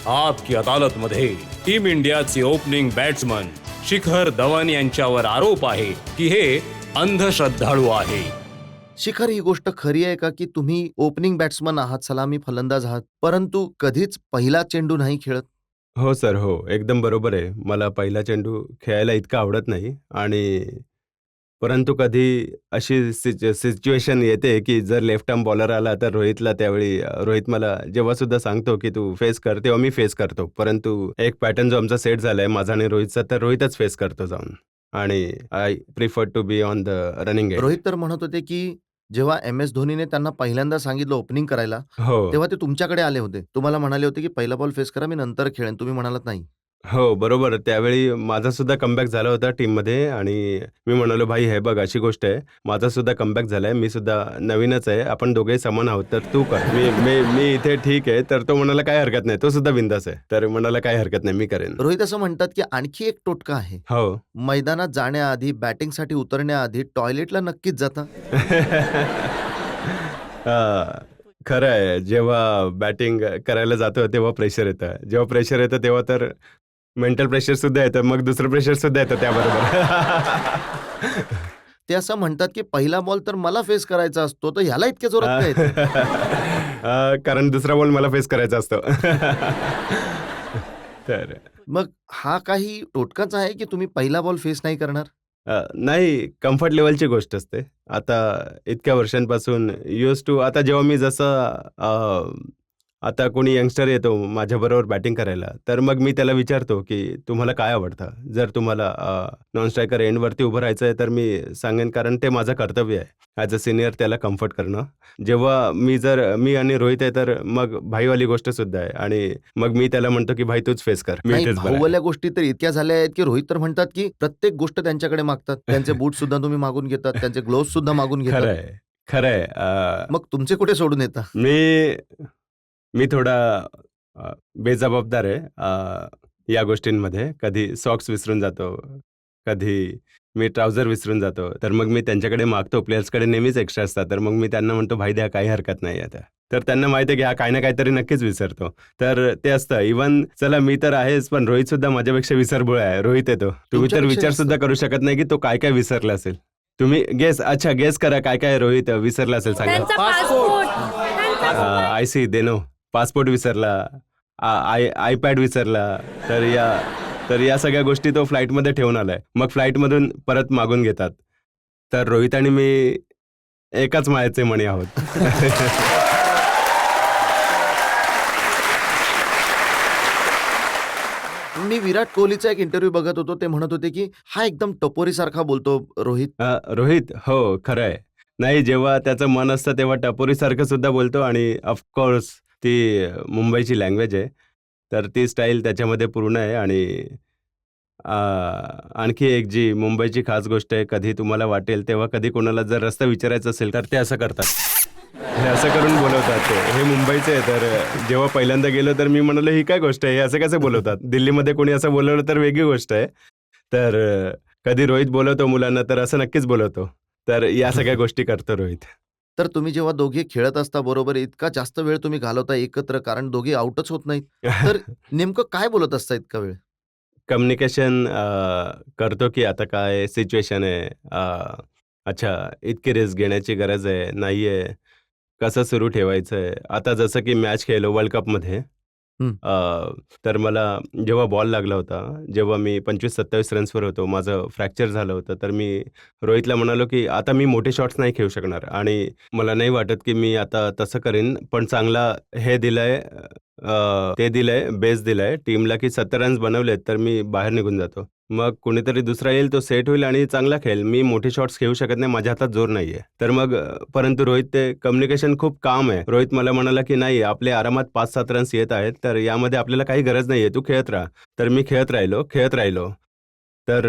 आपकी अदालत मध्ये टीम इंडियाचे ओपनिंग बॅट्समन शिखर धवन यांच्यावर आरोप आहे की हे अंधश्रद्धाळू आहे. शिखर, ही गोष्ट खरी आहे का की तुम्ही ओपनिंग बॅट्समन आहात, सलामी फलंदाज आहात, परंतु कधीच पहिला चेंडू नाही खेळत? हो सर, हो. एकदम बरोबर आहे. मला पहिला चेंडू खेळायला इतका आवडत नाही आणि परंतु कधी अशी सिच्युएशन येते की जर लेफ्ट आर्म बॉलर आला तर रोहितला त्यावेळी रोहित मला जेव्हासुद्धा सांगतो की तू फेस कर, तेव्हा मी फेस करतो. परंतु एक पॅटर्न जो आमचा सेट झालाय माझा आणि रोहितचा, तर रोहितच फेस करतो जाऊन आणि I prefer to be on the running end. Rohit तर म्हणत होते की जेव्हा MS धोनीने त्यांना पहिल्यांदा सांगितलं ओपनिंग करायला, हो. तेव्हा ते तुमच्याकडे आले होते. तुम्हाला म्हणाले होते की पहिला बॉल फेस करा, मी नंतर खेळेन. तुम्ही म्हणालात नाही. हो, बरोबर. त्यावेळी माझा सुद्धा कमबॅक झाला होता टीममध्ये आणि मी म्हणालो, "भाई हे बघ अशी गोष्ट आहे, माझा सुद्धा कमबॅक झालाय. मी सुद्धा नवीनच आहे. आपण दोघेही समान आहोत, तर तू कर. मी मी मी इथे ठीक आहे." तर तो म्हणाला, "काही हरकत नाही." तो सुद्धा बिंदास आहे. तर म्हणाला, "काही हरकत नाही, मी करेन." रोहित असं म्हणतात की आणखी एक टोटका आहे. हो. मैदानात जाण्याआधी, बॅटिंगसाठी उतरण्याआधी टॉयलेटला नक्कीच जाता. खरं आहे. जेव्हा बॅटिंग करायला जातो तेव्हा प्रेशर येतं. जेव्हा प्रेशर येतं तेव्हा तर मेंटल प्रेशर सुद्धा येतं. मग दुसरं प्रेशर सुद्धा येतं त्याबरोबर. ते असं म्हणतात की पहिला बॉल तर मला फेस करायचा असतो, तर ह्याला इतक्या जोरात काय येतं? कारण दुसरा बॉल मला फेस करायचा असतो. तर मग हा काही टोटकाच आहे की तुम्ही पहिला बॉल फेस नाही करणार? नाही, कम्फर्ट लेव्हलची गोष्ट असते. आता इतक्या वर्षांपासून यूज्ड टू, आता जेव्हा मी जसं आता कोणी यंगस्टर येतो माझ्याबरोबर बॅटिंग करायला, तर मग मी त्याला विचारतो की तुम्हाला काय आवडतं? जर तुम्हाला नॉन स्ट्रायकर एंडवरती उभं राहायचं आहे तर मी सांगेन, कारण ते माझं कर्तव्य आहे ॲज अ सिनियर त्याला कम्फर्ट करणं. जेव्हा मी आणि रोहित आहे तर मग भाईवाली गोष्ट सुद्धा आहे आणि मग मी त्याला म्हणतो की भाई तूच फेस कर, मी नाही, इथेच बरा आहे. भाऊवाल्या गोष्टी तर इतक्या झाल्या आहेत की रोहित तर म्हणतात की प्रत्येक गोष्ट त्यांच्याकडे मागतात. त्यांचे बूट सुद्धा तुम्ही मागून घेतात, त्यांचे ग्लोव्ह सुद्धा मागून खरं घेतात. आहे, खरं आहे. मग तुमचे कुठे सोडून येतात? मी थोडा बेजबाबदार आहे या गोष्टींमध्ये. कधी सॉक्स विसरून जातो, कधी मी ट्राउझर विसरून जातो. तर मग मी त्यांच्याकडे मागतो. प्लेयर्सकडे नेहमीच एक्स्ट्रा असतात. तर मग मी त्यांना म्हणतो, "भाई द्या, काही हरकत नाही आता." तर त्यांना माहिती आहे की हा काही ना काहीतरी नक्कीच विसरतो. तर ते असतं. इव्हन चला मी तर आहेच, पण रोहित सुद्धा माझ्यापेक्षा विसरभोळा आहे. रोहित आहे तो. तुम्ही तर तुमच्यापेक्षा विचार जास्त? सुद्धा करू शकत नाही की तो काय काय विसरला असेल. तुम्ही गेस करा काय काय रोहित विसरला असेल सांगा. त्यांचा पासपोर्ट आयसी देनो, पासपोर्ट विसरला, आयपॅड विसरला. तर या सगळ्या गोष्टी तो फ्लाईटमध्ये ठेवून आलाय. मग फ्लाईटमधून परत मागून घेतात. तर रोहित आणि मी एकाच माळ्याचे मणी आहोत. मी विराट कोहलीचा एक इंटरव्ह्यू बघत होतो. ते म्हणत होते की हा एकदम टपोरीसारखा बोलतो रोहित. रोहित, हो खरं आहे. नाही, जेव्हा त्याचं मन असतं तेव्हा टपोरीसारखं सुद्धा बोलतो आणि ऑफकोर्स ती मुंबईची लँग्वेज आहे. तर ती स्टाईल त्याच्यामध्ये पूर्ण आहे आणि आणखी एक जी मुंबईची खास गोष्ट आहे, कधी तुम्हाला वाटेल तेव्हा कधी कोणाला जर रस्ता विचारायचा असेल तर ते असं करतात. हे असं करून बोलवतात ते. हे मुंबईचे आहे. तर जेव्हा पहिल्यांदा गेलो तर मी म्हणालो, ही काय गोष्ट आहे? हे असे कसे बोलवतात? दिल्लीमध्ये कोणी असं बोलवलं तर वेगळी गोष्ट आहे. तर कधी रोहित बोलवतो मुलांना तर असं नक्कीच बोलवतो. तर या सगळ्या गोष्टी करतो रोहित. तर तुम्ही जेव्हा दोघे खेळत असता बरोबर, इतका जास्त वेळ तुम्ही घालवता एकत्र, कारण दोघे आउटच होत नाहीत. तर नेमकं काय बोलत असता इतका वेळ? कम्युनिकेशन करतो की आता काय सिच्युएशन आहे. अच्छा, इतकी रिस्क घेण्याची गरज आहे, नाही आहे. कसं सुरू ठेवायचं आहे. आता जसं की मॅच खेळलो वर्ल्ड कपमध्ये. हं. तर मला जेव्हा बॉल लागला होता, जेव्हा मी 25-27 रन्सवर होतो, माझं फ्रॅक्चर झालं होतं. तर मी रोहितला म्हणालो की आता मी मोठे शॉट्स नाही खेळू शकणार आणि मला नाही वाटत की मी आता तसं करेन. पण चांगला हे दिलंय, ते दिलंय, बेस दिलाय टीमला की 70 रन्स बनवलेत तर मी बाहेर निघून जातो. मग कोणीतरी दुसरा येईल, तो सेट होईल आणि चांगला खेळेल. मी मोठे शॉट्स खेळू शकत नाही, माझ्या हातात जोर नाहीये. तर मग परंतु रोहित ते कम्युनिकेशन खूप काम आहे. रोहित मला म्हणाला की नाही, आपले आरामात 5-7 रन्स येत आहेत, तर यामध्ये आपल्याला काही गरज नाहीये, तू खेळत राहा. तर मी खेळत राहिलो. तर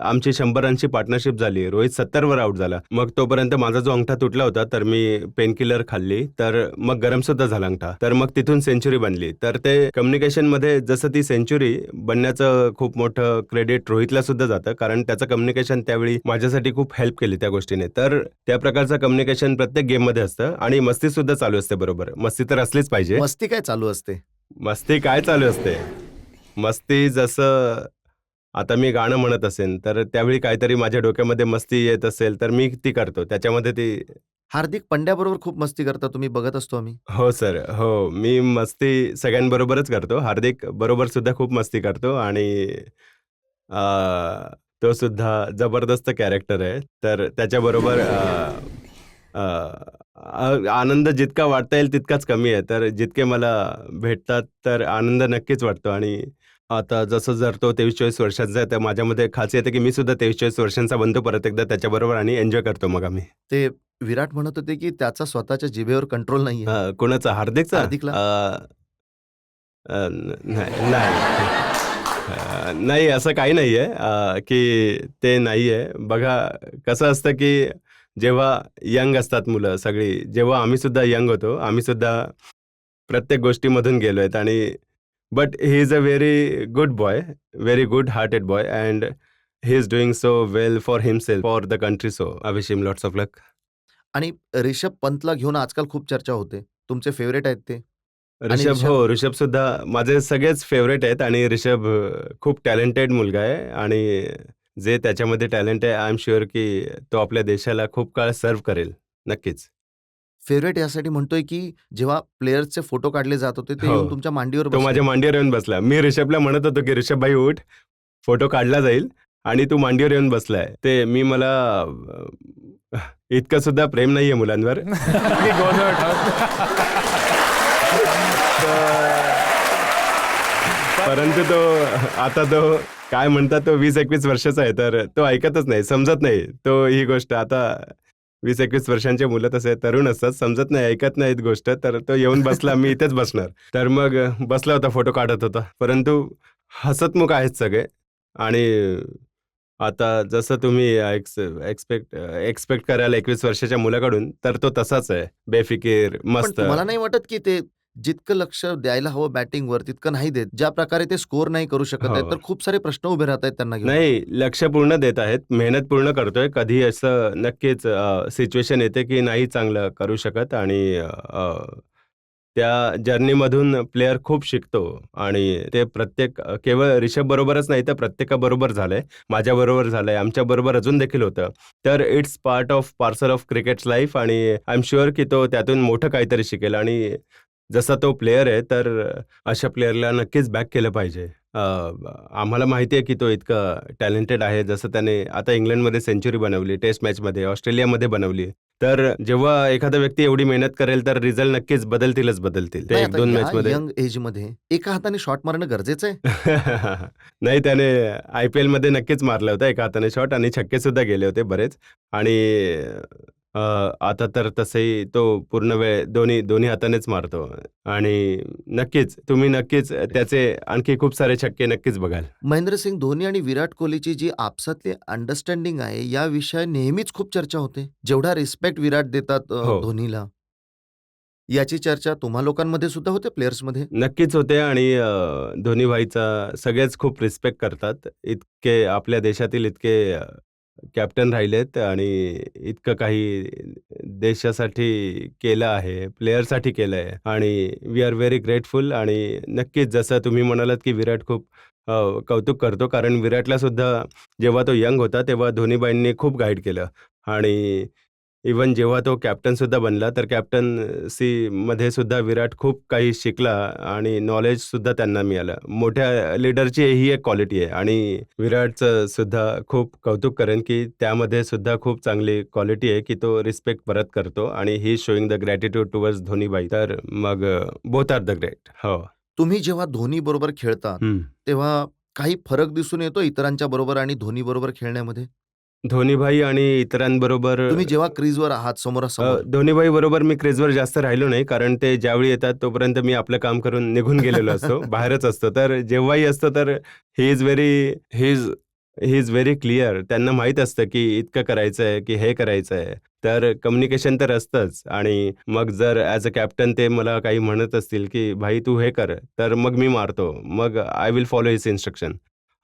आमची 100 रनची पार्टनरशिप झाली. रोहित 70वर आउट झाला. मग तोपर्यंत माझा जो अंगठा तुटला होता, तर मी पेनकिलर खाल्ली. तर मग गरमसुद्धा झाला अंगठा. तर मग तिथून सेंच्युरी बनली. तर ते कम्युनिकेशनमध्ये जसं ती सेंच्युरी बनण्याचं खूप मोठं क्रेडिट रोहितला सुद्धा जातं. कारण त्याचं कम्युनिकेशन त्यावेळी माझ्यासाठी खूप हेल्प केली त्या गोष्टीने. तर त्या प्रकारचं कम्युनिकेशन प्रत्येक गेममध्ये असतं आणि मस्तीसुद्धा चालू असते बरोबर. मस्ती तर असलीच पाहिजे. मस्ती काय चालू असते? मस्ती काय चालू असते? मस्ती जसं आता मी गाणं म्हणत असेन, तर त्यावेळी काहीतरी माझ्या डोक्यामध्ये मस्ती येत असेल, तर मी ती करतो. त्याच्यामध्ये ती हार्दिक पंड्याबरोबर खूप मस्ती करता तुम्ही, बघत असतो आम्ही. हो सर. हो. मी मस्ती सगळ्यांबरोबरच करतो. हार्दिक बरोबर सुद्धा खूप मस्ती करतो आणि तो सुद्धा जबरदस्त कॅरेक्टर आहे. तर त्याच्याबरोबर अ, आनंद जितका वाटता येईल तितकाच कमी आहे. तर जितके मला भेटतात, तर आनंद नक्कीच वाटतो आणि आता जसं जर तो 23-24 वर्षाचा आहे, तर माझ्यामध्ये खासियत आहे, की मी सुद्धा 23-24 वर्षांचा बनतो परत एकदा त्याच्याबरोबर आणि एन्जॉय करतो मग आम्ही. ते विराट म्हणत होते, की त्याचा स्वतःच्या जिभेवर कंट्रोल नाहीये. कोणाचा? हार्दिकचा? हार्दिकला? नाही, नाही. नाही असं काही नाहीये की ते नाहीये. बघा कसं असतं, की जेव्हा यंग असतात मुलं सगळी, जेव्हा आम्ही सुद्धा यंग होतो, आम्ही सुद्धा प्रत्येक गोष्टीमधून गेलोयत आणि but he is a very good boy, very good hearted boy and he is doing so well for himself, for the country. So I wish him lots of luck. आणि ऋषभ पंतला घेऊन आजकाल खूप चर्चा होते. तुमचे फेव्हरेट आहेत ते. आणि ऋषभ हो, ऋषभसुद्धा माझे सगळेच फेव्हरेट आहेत आणि ऋषभ खूप टॅलेंटेड मुलगा आहे आणि जे त्याच्यामध्ये टॅलेंट आहे, आय एम शुअर की तो आपल्या देशाला खूप काळ सर्व्ह करेल. नक्कीच. फेव्हरेट यासाठी म्हणतोय, की जेव्हा प्लेयर्सचे फोटो काढले जात होते, ते हो. येऊन तुमच्या मांडीवर तो बसले. माझ्या मांडीवर येऊन बसला. मी ऋषभला म्हणत होतो, की "ऋषभ भाई उठ, फोटो काढला जाईल" आणि तू मांडीवर येऊन बसलाय. ते मला इतकं सुद्धा प्रेम नाहीये मुलांवर. परंतु आता काय म्हणतात, तो 20-21 वर्षाचा आहे, तर तो ऐकतच नाही, समजत नाही. ही गोष्ट आता 20-21 वर्षांचे मुलं तसे तरुण असतात, समजत नाही, ऐकत नाहीत गोष्ट. तर तो येऊन बसला, मी इथेच बसणार. तर मग बसला होता, फोटो काढत होता. परंतु हसतमुख आहेत सगळे आणि आता जसं तुम्ही एक्सपेक्ट कराल 21 वर्षाच्या मुलाकडून, तर तो तसाच आहे. बेफिकीर, पण मस्त. तुम्हाला नाही वाटत, की ते जितकं लक्ष द्यायला हवं बॅटिंगवर तितकं नाही देत? ज्या प्रकारे ते स्कोर नाही करू शकत आहेत, हो. तर खूप सारे प्रश्न उभे राहत आहेत त्यांना घेऊन. नाही, लक्ष पूर्ण देत आहेत, मेहनत पूर्ण करतोय. कधी असं नक्कीच सिच्युएशन येते, की नाही चांगलं करू शकत आणि त्या जर्नीमधून प्लेयर खूप शिकतो आणि ते केवळ ऋषभबरोबरच नाही, तर प्रत्येकाबरोबर झालंय. माझ्याबरोबर झालंय, आमच्याबरोबर अजून देखील होतं. तर it's parcel of crickets life आणि आय एम शुअर की तो त्यातून मोठं काहीतरी शिकेल आणि जसा तो प्लेयर आहे, तर अशा प्लेयरला नक्कीच बॅक केलं पाहिजे. आम्हाला माहिती आहे की तो इतका टॅलेंटेड आहे. जसं त्याने आता इंग्लंडमध्ये सेंच्युरी बनवली, टेस्ट मॅचमध्ये, ऑस्ट्रेलियामध्ये बनवली. तर जेव्हा एखादा व्यक्ती एवढी मेहनत करेल, तर रिझल्ट नक्कीच बदलतील. ते नाही, आता 1-2 या मॅचमध्ये. यंग एजमध्ये एका हाताने शॉट मारणं गरजेचं आहे? नाही, त्याने IPLमध्ये नक्कीच मारला होता एका हाताने शॉट आणि छक्केसुद्धा गेले होते बरेच आणि आता तर तसंही तो पूर्ण वेळ दोन्ही हातानेच मारतो आणि तुम्ही नक्कीच त्याचे आणखी खूप सारे छक्के नक्कीच बघाल. महेंद्रसिंग धोनी आणि विराट कोहलीची जी आपसातली अंडरस्टँडिंग आहे, या विषयी नेहमीच खूप चर्चा होते. जेवढा रिस्पेक्ट विराट देतात हो. धोनीला, याची चर्चा तुम्हा लोकांमध्ये सुद्धा होते, प्लेयर्समध्ये? नक्कीच होते आणि धोनी भाईचा सगळेच खूप रिस्पेक्ट करतात. इतके आपल्या देशातील इतके कॅप्टन राहिलेत आणि इतकं काही देशासाठी केलं आहे, प्लेयरसाठी केलं आहे आणि वी आर व्हेरी ग्रेटफुल आणि नक्कीच जसं तुम्ही म्हणालात, की विराट खूप कौतुक करतो. कारण विराटला सुद्धा जेव्हा तो यंग होता, तेव्हा धोनीबाईंनी खूप गाईड केलं आणि इव्हन जेव्हा तो कॅप्टनसुद्धा बनला, तर कॅप्टन्सीमध्ये सुद्धा विराट खूप काही शिकला आणि नॉलेजसुद्धा त्यांना मिळालं. मोठ्या लीडरची ही एक क्वालिटी आहे आणि विराटचं सुद्धा खूप कौतुक करेन, की त्यामध्ये सुद्धा खूप चांगली क्वालिटी आहे, की तो रिस्पेक्ट परत करतो आणि he is showing the gratitude towards धोनीबाई. तर मग बोथ आर द ग्रेट. हो. तुम्ही जेव्हा धोनी बरोबर खेळता, हं. तेव्हा काही फरक दिसून येतो इतरांच्या बरोबर आणि धोनी बरोबर खेळण्यामध्ये? धोनीभाई आणि इतरांबरोबर तुम्ही जेव्हा क्रीजवर आहात समोरासमोर, धोनीभाई बरोबर मी क्रीजवर जास्त राहिलो नाही, कारण ते ज्यावेळी येतात तोपर्यंत मी आपलं काम करून निघून गेलेलो असतो, बाहेरच असतो. तर जेव्हाही असतो तर he is he is very clear. त्यांना माहीत असतं की इतकं करायचं आहे की हे करायचं आहे. तर कम्युनिकेशन तर असतंच. आणि मग जर ॲज अ कॅप्टन ते मला काही म्हणत असतील की भाई तू हे कर, तर मग मी मारतो. मग I will follow his instruction.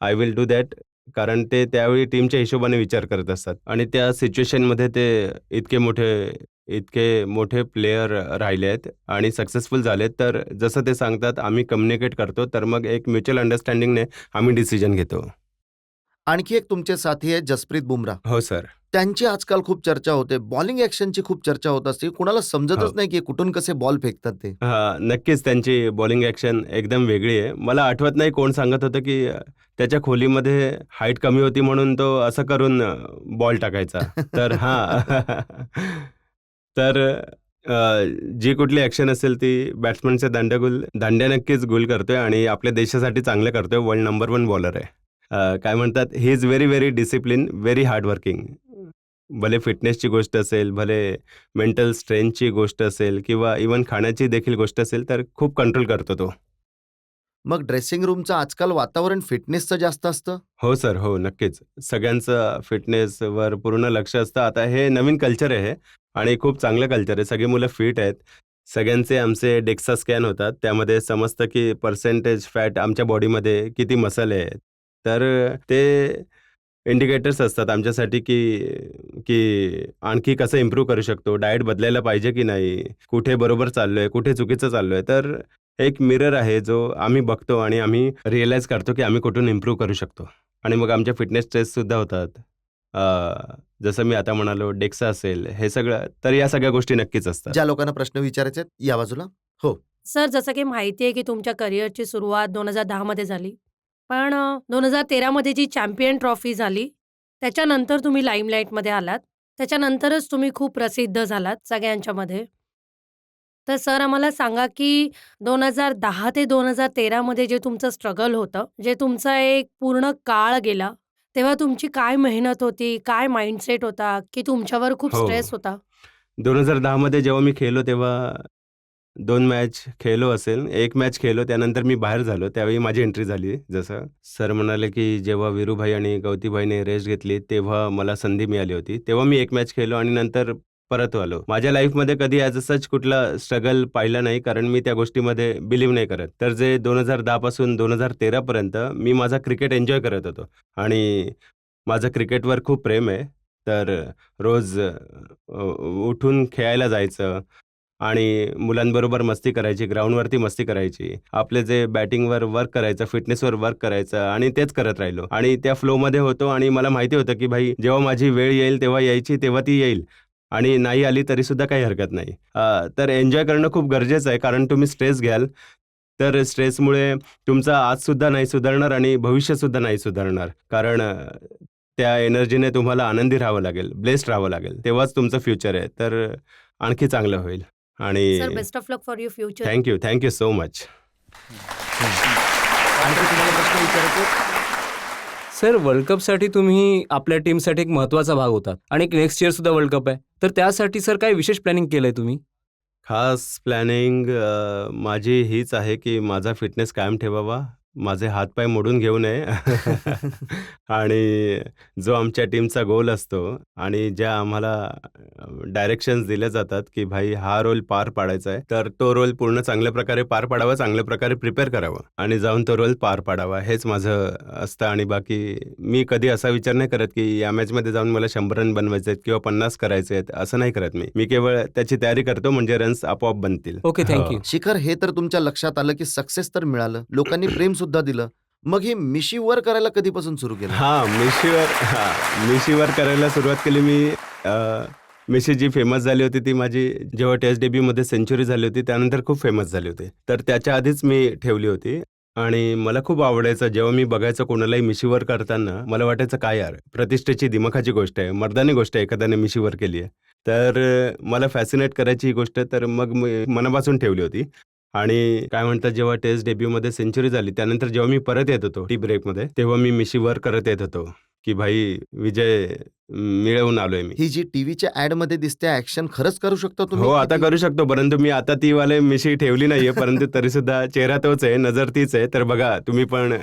I will do that. कारण ते त्यावेळी टीमच्या हिशोबाने विचार करत असतात आणि त्या सिच्युएशनमध्ये ते इतके मोठे प्लेयर राहिले आहेत आणि सक्सेसफुल झालेत. तर जसं ते सांगतात आम्ही कम्युनिकेट करतो, तर मग एक म्युच्युअल अंडरस्टँडिंगने आम्ही डिसिजन घेतो. आणखी एक तुमचे साथी आहे जसप्रीत बुमराह. हो सर. त्यांची आजकाल खूप चर्चा होते. बॉलिंग ॲक्शनची खूप चर्चा होत असते. कुणाला समजतच हो. नाही की कुठून कसे बॉल फेकतात ते. हां, नक्कीच त्यांची बॉलिंग ॲक्शन एकदम वेगळी आहे. मला आठवत नाही कोण सांगत होतं की त्याच्या खोलीमध्ये हाईट कमी होती म्हणून तो असं करून बॉल टाकायचा. तर हां. तर जी कुठली ॲक्शन असेल ती बॅट्समनचे दांड्या नक्कीच गुल करतोय आणि आपल्या देशासाठी चांगलं करतोय. वर्ल्ड नंबर 1 बॉलर आहे. काय म्हणतात he is very, very discipline, very hard working. भले फिटनेसची गोष्ट असेल, भले मेंटल स्ट्रेंथची गोष्ट असेल किंवा इव्हन खाण्याची देखील गोष्ट असेल, तर खूप कंट्रोल करतो तो. मग ड्रेसिंग रूमचं आजकाल वातावरण फिटनेसचं जास्त असतं. हो सर, हो, नक्कीच. सगळ्यांचं फिटनेसवर पूर्ण लक्ष असतं. आता हे नवीन कल्चर आहे हे आणि खूप चांगलं कल्चर आहे. सगळी मुलं फिट आहेत. सगळ्यांचे आमचे डेक्सा स्कॅन होतात. त्यामध्ये समजतं की पर्सेंटेज फॅट आमच्या बॉडीमध्ये किती मसल आहे. तर ते इंडिकेटर्स असतात आमच्यासाठी की की आणखी कसं इम्प्रूव्ह करू शकतो, डाएट बदलायला पाहिजे की नाही, कुठे बरोबर चाललोय, कुठे चुकीचं चाललोय. तर एक मिरर आहे जो आम्ही बघतो आणि आम्ही रिअलाईज करतो की आम्ही कुठून इम्प्रूव्ह करू शकतो. आणि मग आमच्या फिटनेस टेस्टसुद्धा होतात. जसं मी आता म्हणालो डेक्सा असेल, हे सगळं तर या सगळ्या गोष्टी नक्कीच असतात. ज्या लोकांना प्रश्न विचारायचे आहेत या बाजूला. हो. सर, जसं की माहिती आहे की तुमच्या करिअरची सुरुवात 2010 मध्ये झाली. पण 2013 मध्ये जी चॅम्पियन ट्रॉफी झाली, त्याच्यानंतर तुम्ही लाईमलाईटमध्ये आलात. त्याच्यानंतरच तुम्ही खूप प्रसिद्ध झालात सगळ्यांच्यामध्ये. तर सर आम्हाला सांगा की 2010 ते 2013 मध्ये जे तुमचं स्ट्रगल होतं, जे तुमचा एक पूर्ण काळ गेला, तेव्हा तुमची काय मेहनत होती, काय माइंडसेट होता, की तुमच्यावर खूप हो. स्ट्रेस होता? 2010 मध्ये जेव्हा मी खेळलो तेव्हा 2 मॅच खेळलो असेल. 1 मॅच खेळलो त्यानंतर मी बाहेर झालो. त्यावेळी माझी एंट्री झाली. जसं सर म्हणाले, की जेव्हा वीरूभाई आणि गवतीभाईने रेस्ट घेतली तेव्हा मला संधी मिळाली होती. तेव्हा मी 1 मॅच खेळलो आणि नंतर परत आलो. माझ्या लाईफमध्ये कधी ॲज सच कुठला स्ट्रगल पाहिला नाही कारण मी त्या गोष्टीमध्ये बिलीव्ह नाही करत. तर जे 2010 पासून 2013 पर्यंत मी माझा क्रिकेट एन्जॉय करत होतो आणि माझं क्रिकेटवर खूप प्रेम आहे. तर रोज उठून खेळायला जायचं आणि मुलांबरोबर मस्ती करायची, ग्राउंडवरती मस्ती करायची. आपले जे बॅटिंगवर वर्क करायचं, फिटनेसवर वर्क करायचं आणि तेच करत राहिलो आणि त्या फ्लोमध्ये होतो आणि मला माहिती होतं, की भाई जेव्हा माझी वेळ येईल तेव्हा यायची, तेव्हा ती येईल आणि नाही आली तरीसुद्धा काही हरकत नाही. तर एन्जॉय करणं खूप गरजेचं आहे कारण तुम्ही स्ट्रेस घ्याल, तर स्ट्रेसमुळे तुमचं आजसुद्धा नाही सुधारणार आणि भविष्यसुद्धा नाही सुधारणार. कारण त्या एनर्जीने तुम्हाला आनंदी राहावं लागेल, ब्लेस्ड राहावं लागेल. तेव्हाच तुमचं फ्युचर आहे. तर आणखी चांगलं होईल. सर, आणि best of luck for your future. Thank you so much. आणखी तुम्हाला प्रश्न विचारायचे आहेत? सर, वर्ल्ड कपसाठी तुम्ही आपल्या टीमसाठी एक महत्त्वाचा भाग होतात आणि नेक्स्ट इयर सुद्धा वर्ल्ड कप आहे. तर त्यासाठी सर काय विशेष प्लॅनिंग केलंय तुम्ही? खास प्लॅनिंग माझी हीच आहे, की माझा फिटनेस कायम ठेवावा. माझे हातपाय मोडून घेऊ नये. आणि जो आमच्या टीमचा गोल असतो आणि ज्या आम्हाला डायरेक्शन्स दिल्या जातात, की भाई हा रोल पार पाडायचा आहे, तर तो रोल पूर्ण चांगल्या प्रकारे पार पाडावा, चांगल्या प्रकारे प्रिपेअर करावं आणि जाऊन तो रोल पार पाडावा. हेच माझं असतं आणि बाकी मी कधी असा विचार नाही करत, की या मॅचमध्ये जाऊन मला 100 रन बनवायचे आहेत किंवा 50 करायचे आहेत, असं नाही करत मी. मी केवळ त्याची तयारी करतो म्हणजे रन्स आपोआप बनतील. Okay, thank you. शिखर, हे तर तुमच्या लक्षात आलं की सक्सेस तर मिळालं, लोकांनी प्रेम सुद्धा दिलं. मग ही मिशी वर करायला कधीपासून सुरू केलं? मिशीवर करायला सुरुवात केली मी. मिशी जी फेमस झाली होती ती माझी जेव्हा टेस्ट डेब्यूमध्ये सेंचुरी झाली होती त्यानंतर खूप फेमस झाली होती. तर त्याच्या आधीच मी ठेवली होती आणि मला खूप आवडायचं जेव्हा मी बघायचं कोणालाही मिशीवर करताना. मला वाटायचं काय यार, प्रतिष्ठेची दिमाखाची गोष्ट आहे, मर्दानी गोष्ट आहे एखाद्याने मिशीवर केली आहे. तर मला फॅसिनेट करायची ही गोष्ट, तर मग मी मनापासून ठेवली होती. आणि काय म्हणतात जेव्हा टेस्ट डेब्यूमध्ये सेंचुरी झाली त्यानंतर जेव्हा मी परत येत होतो टी ब्रेकमध्ये तेव्हा मी मिशीवर करत येत होतो की भाई विजय मिळवून आलोय मी. ही जी टीव्हीच्या ऍड मध्ये दिसते ऍक्शन खरंच करू शकतो तुम्ही? हो, आता करू शकतो, परंतु मी आता ती वाले मिशी ठेवली नाहीये, परंतु तरी सुद्धा चेहरा तोच आहे, नजर तीच आहे. तर बघा तुम्ही पण.